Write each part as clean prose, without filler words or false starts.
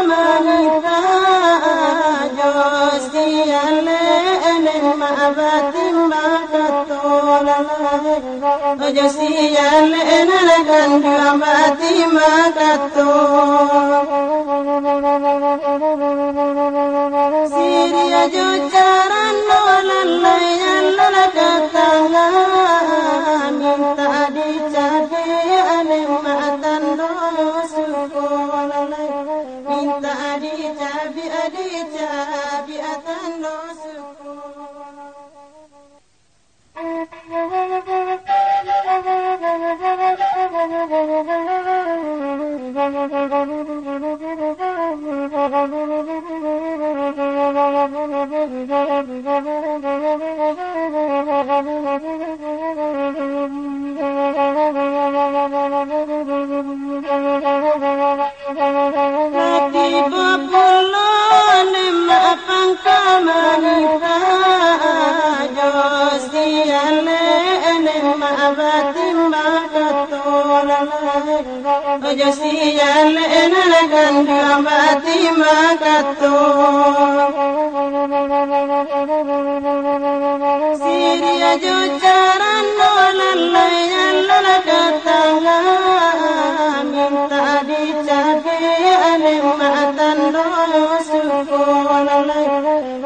manita josiale enen maabati makatola josiale enen kandu abati makatola Siria jocaran nolalaya lalakatanga minta dicabe ane matan dosukola minta dicabe atan dosukola Josiale enalagan duambati makato Siria jocaran nolalaya lalakatanga minta dicabe ane matan dosukola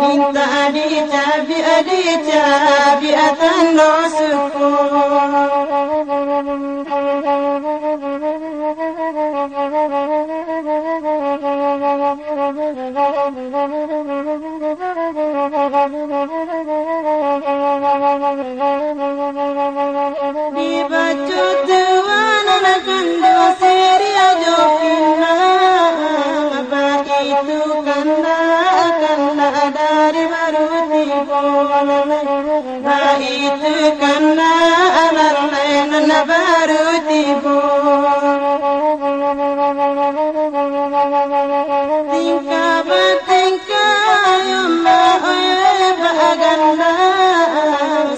minta dicabe atan dosukola Dibacut tuan alakan doseria jopina apa itu kanda dari baru tibola apa itu kanda alalan baru tibola tingkah yoma baganda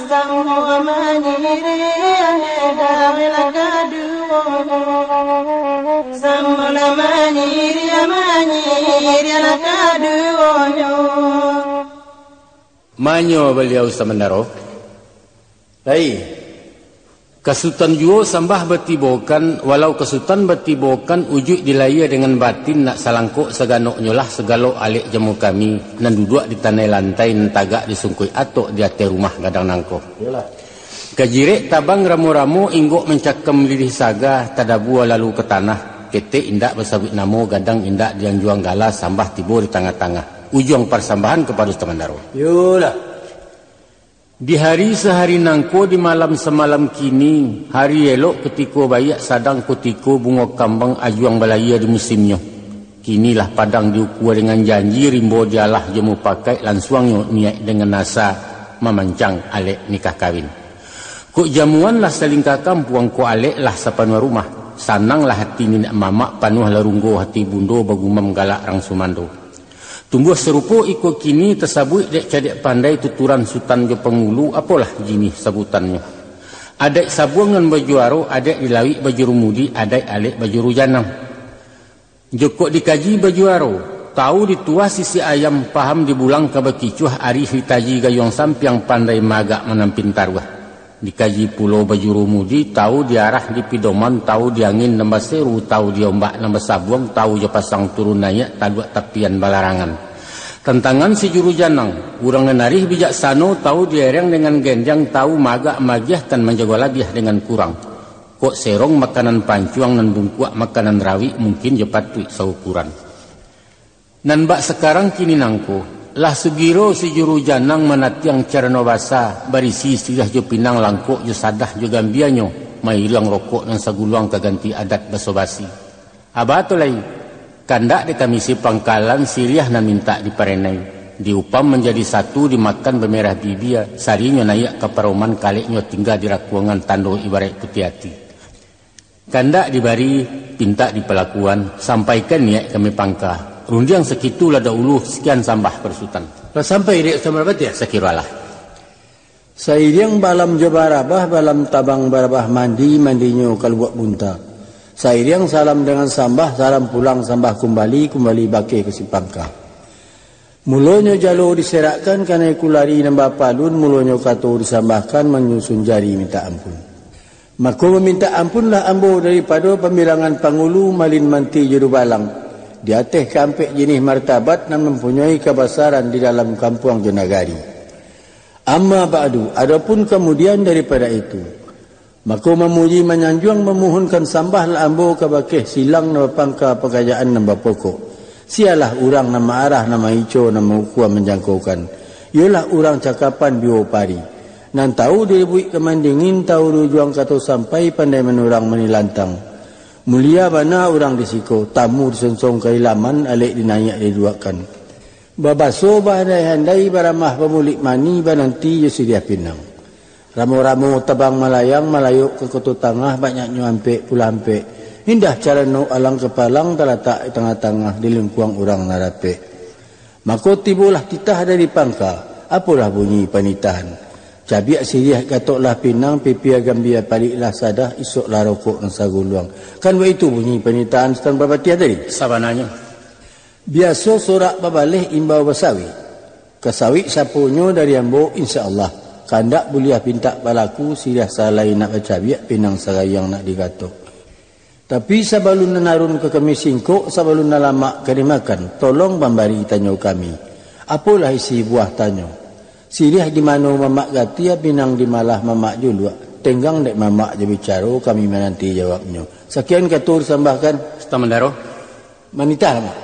semua manyiri dawela kaduo semula manyiri kaduo manyo beliau samandaro lai kesutan juo sambah betibokan walau kesutan betibokan ujuk dilaya dengan batin nak salangkok seganok nyolah segalo alik jamu kami nan duduk di tanah lantai nan tagak disungkui atok di atas rumah gadang nangko kajirek tabang ramu-ramu inggok mencakem lilih saga tadabu lalu ke tanah ketek indak bersabit namo gadang indak diang juang gala sambah tibo di tengah-tengah ujung persambahan kepada Tamandaro yolah. Di hari sehari nangko di malam semalam kini hari elok ketiko bayak sadang kutiko bunga kambang ajuang balaya di musimnya kinilah padang diukur dengan janji rimbo dialah jemu pakai lansuangnya niat dengan nasa memancang alek nikah kawin kok jamuan lah saling kakam puang ko alek lah sapanua rumah sanang lah hati ninak mamak panuh larunggo hati bundo bagumam galak rang sumando tumbuh serupo iko kini tersabut dek cadek pandai tuturan sultan jo pengulu apalah jini sabutannya adek sabuangan baju aro adek dilawi baju rumudi adek alek baju rujanang jokok dikaji baju aro tahu ditua sisi ayam paham dibulang kabakicuh ari hitaji gayong sampiang pandai magak menampin tarwah dikaji pulau baju rumudi tahu diarah di pidoman tahu diangin nambah seru tahu diombak nambah sabuang tahu jo pasang turun naik taduak tapian balarangan tantangan si juru janang urang narih bijaksano tahu diereng dengan gendang tahu magak magiah tan menjaga labiah dengan kurang kok serong makanan pancuang nan bungkuak makanan rawi mungkin jo patui saukuran nan bak sekarang kini nangko lah sugiro si juru janang menatiang cerno basa barisi sudah jo pinang langkok jo sadah jo gambianyo mai hilang rokok dan saguluang kaganti adat basobasi abato lai kandak di kamisi pangkalan siriah na minta diparenai diupam menjadi satu dimakan bemerah bibia sarinya naik ke paroman kaleknya tinggal di rakuangan tando ibarat kutiati kandak dibari pinta di pelakuan sampaikan niat kami pangka rundiang sekitu lada uluh sekian sambah persutan. Sampai dek sama berapa ya? Sekiralah. Sairiang balam jabarabah balam tabang barabah mandinya kalau buat bunta. Sairiang salam dengan sambah, salam pulang sambah kembali baki ke Sipangka. Mulonyo jalo diserakkan karena iku lari nambah palun, mulonyo kato disambahkan menyusun jari minta ampun. Maka meminta ampunlah ambo daripada pembilangan pangulu malin manti juru balang. Di atas kampek jenis martabat dan mempunyai kebesaran di dalam kampung Jonagari. Amma ba'du, adapun kemudian daripada itu, maka memuji menyanjung memohonkan sambah ambo ke bakih silang nama pangka pekerjaan nama pokok. Sialah orang nama arah nama ico nama ukua menjangkaukan. Ialah orang cakapan biwa pari. Nan tahu diribui kemandingin tahu rujuang kata sampai pandai menurang menilantang. Mulia bana orang disiko tamu disonsong keilaman alik dinayak diduakan. Babaso bahadai handai baramah pemulik mani bananti yusidia pinang. Ramu-ramu tabang malayang malayuk ke kota tengah banyak nyuampe pulampe. Indah cara no alang kepalang terletak di tengah-tengah di lingkuang orang narape. Maka tibulah titah dari pangka. Apalah bunyi panitahan. Cabiak sirih katoklah pinang pipi agambia paliklah sadah isoklah rokok dan saguluang. Kan itu bunyi panitahan setan babatia tadi. Sabananya. Biasa sorak babalih imbau basawi. Kasawi sapunyo dari ambo insya-Allah. Kandak buliah pinta balaku sirah salai nak baca biak pinang sarayang nak digatok. Tapi sabalun nanarun ke kami singkok, sabalun nalamak kami makan, tolong bambari tanyo kami. Apalah isi buah tanyo? Sirih di mana mamak gatia pinang di malah mamak julua. Tenggang dek mamak je bicara kami menanti jawabnya. Sekian katur sambahkan. Stamandaro. Manita lama.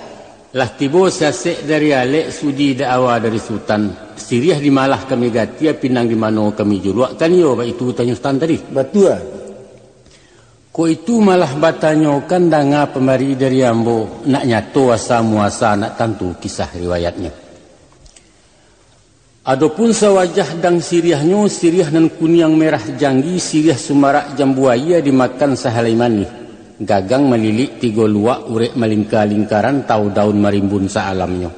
Lah tibo sasek dari alek sudi dakwa dari sultan. Siriah di malah kami gatia pinang di mano kami juluak kan yo ba itu tanya sultan tadi. Betul. Ko itu malah batanyo kan danga pemari dari ambo nak nyato asa muasa nak tantu kisah riwayatnya. Adapun sawajah dang siriahnya siriah nan kuniang merah janggi siriah sumarak jambuaya dimakan sahalaimani. Gagang melilik tiga luak urek malingka-lingkaran tau daun marimbun saalamnya.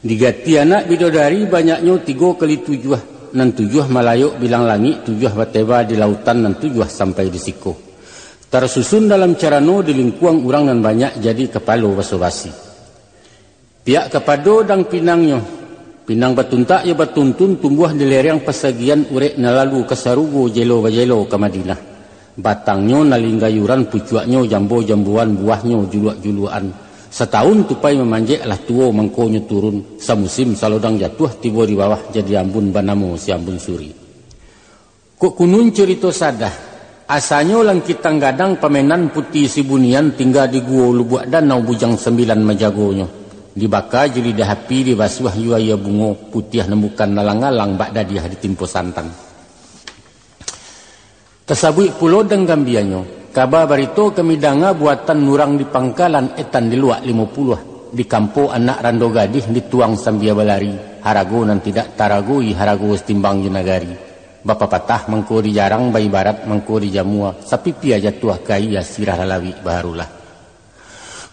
Digati anak bidodari banyaknya 3 kali 7. Nan 7 malayuk bilang langit 7 bateba di lautan nan 7 sampai di siko. Tersusun dalam carano di lingkuang urang nan banyak jadi kepalo basa-basi. Piak kepado dang pinangnya. Pinang batuntak ya batuntun tumbuh di lereng pesagian urek nalalu kesarugo jelo bajelo ke Madinah. Batangnya nalinggayuran pucuaknya jambu-jambuan buahnya juluak-juluan. Setahun tupai memanjek lah tuo mangkonya turun. Samusim salodang jatuh tiba di bawah jadi ambun banamo si ambun suri. Kok kunun cerita sadah. Asalnya lang kitang gadang pamenan putih si bunian tinggal di gua lubuak danau bujang 9 majagonya. Dibaka jeli dahapi di basuh yuaya bungo putih nembukan nalang-alang bak dadiah ditimpo santan. Tasabui pulo dan gambianyo. Kaba barito kami danga buatan nurang di pangkalan etan di luak 50. Di kampo anak rando gadih dituang sambia balari. Harago nan tidak taragoi harago stimbang junagari. Bapa patah mangko di jarang bayi barat mangko di jamua. Sapi pia jatuh kai ya sirah lalawi baharulah.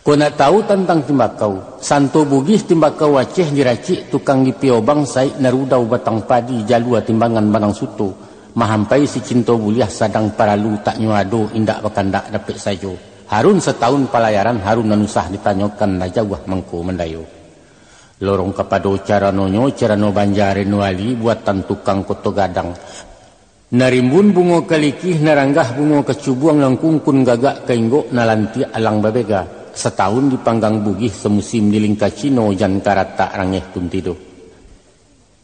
Kau nak tahu tentang timbakau. Santo bugis timbakau Aceh diracik tukang di piobang sai narudau batang padi jalua timbangan banang suto. Mahampai si cinta buliah sadang paralu tak nyuado indak bakandak dapet sajo. Harun setahun pelayaran Harun nanusah ditanyakan najawah mangko mendayo. Lorong kapado caranonyo carano banjare nuali buatan tukang koto gadang. Narimbun bungo kalikih naranggah bungo kecubuang langkungkun gagak kainggok nalanti alang babega. Setahun dipanggang bugih semusim di lingka Cino jan karata rangeh tuntido.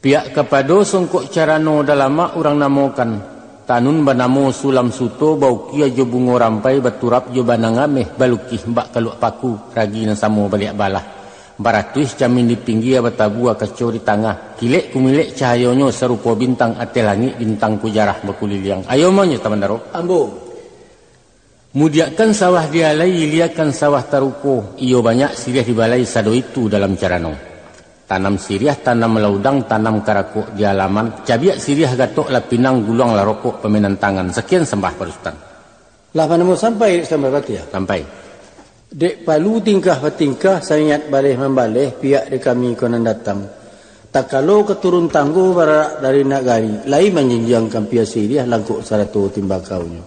Pihak kepada songkok carano dalama orang namokan. Tanun banamo sulam suto bau kia jo bungo rampai baturap jo banangameh balukih mbak kaluk paku ragi nan samo balik balah. Baratuis camin di pinggir batabua keco di tengah. Kilek kumilek cahayonyo serupa bintang ate langit bintang kujarah bakuliliang. Ayo maunya teman daro. Ambo. Mudiakan sawah dialai iliakan sawah taruko. Iyo banyak sirih dibalai sado itu dalam carano. Tanam siriah, tanam melaudang, tanam karakuk di halaman. Cabiak siriah gatok lah pinang guluang lah rokok pemenan tangan. Sekian sembah Pak Lah mana mau sampai sampai bati ya? Sampai. Dek palu tingkah bertingkah sangat balih membalih pihak di kami konan datang. Tak kalau keturun tangguh barak dari nagari. Lain menjenjangkan pihak siriah langkuk saratu timbakaunya.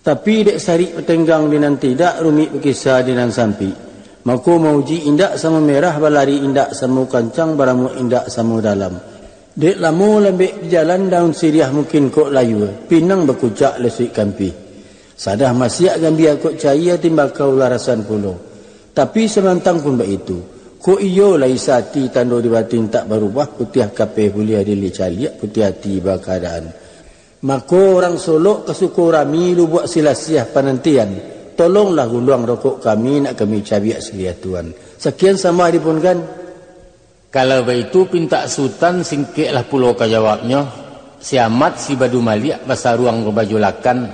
Tapi dek sari petenggang dinan tidak rumit berkisah dinan sampi. Maka mauji indak sama merah balari indak sama kancang baramu indak sama dalam. Dek lamo lembek jalan daun siriah mungkin kok layu. Pinang berkucak lesik kampi. Sadah masyak gambia kok cahaya timbakau larasan pulau. Tapi semantang pun begitu. Ko iyo lai sati tando di batin tak berubah putih kape hulia dili caliak putih hati bakadaan. Maka orang Solok kesukurami lu buat silasiah panantian. Tolonglah guluang rokok kami nak kami cabiak selia Tuan. Sekian sama dipun kan. Kalau begitu pinta sultan singkiklah pulau kajawabnya. Siamat si badu maliak bahasa ruang berbajulakan.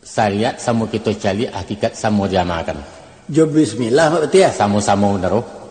Saliat sama kita caliak hakikat sama jamakan. Jom bismillah mak betul ya. Sama-sama benar.